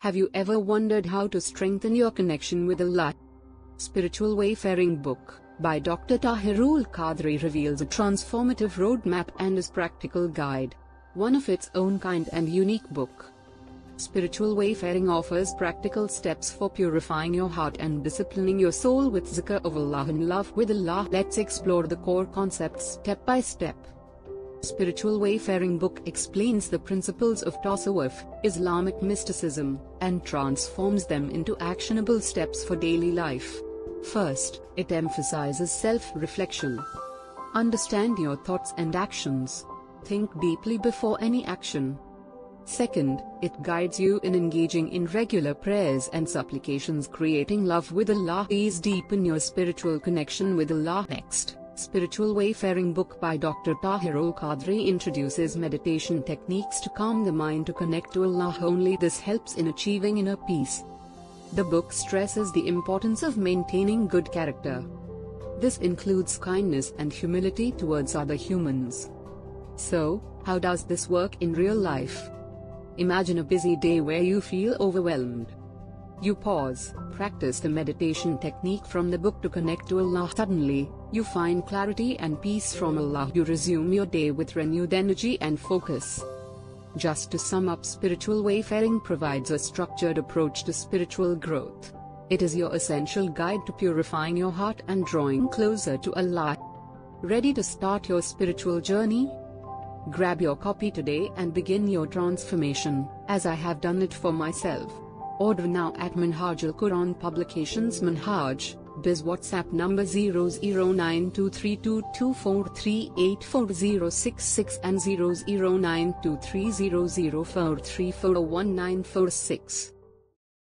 Have you ever wondered how to strengthen your connection with Allah? Spiritual Wayfaring book by Dr. Tahir-ul-Qadri reveals a transformative roadmap and is practical guide, one of its own kind and unique book. Spiritual Wayfaring offers practical steps for purifying your heart and disciplining your soul with zikr of Allah and love with Allah. Let's explore the core concepts step by step. Spiritual Wayfaring book explains the principles of tasawwuf, Islamic mysticism, and transforms them into actionable steps for daily life. First, it emphasizes self-reflection. Understand your thoughts and actions. Think deeply before any action. Second, it guides you in engaging in regular prayers and supplications, creating love with Allah. These deepen your spiritual connection with Allah. Next, Spiritual Wayfaring book by Dr. Tahir-ul-Qadri introduces meditation techniques to calm the mind to connect to Allah. Only this helps in achieving inner peace. The book stresses the importance of maintaining good character. This includes kindness and humility towards other humans. So, how does this work in real life? Imagine a busy day where you feel overwhelmed. You pause, practice the meditation technique from the book to connect to Allah. Suddenly, you find clarity and peace from Allah. You resume your day with renewed energy and focus. Just to sum up, Spiritual Wayfaring provides a structured approach to spiritual growth. It is your essential guide to purifying your heart and drawing closer to Allah. Ready to start your spiritual journey? Grab your copy today and begin your transformation, as I have done it for myself. Order now at Minhaj Al-Quran Publications. Minhaj, Biz WhatsApp number 00923224384066 and 00923004341946.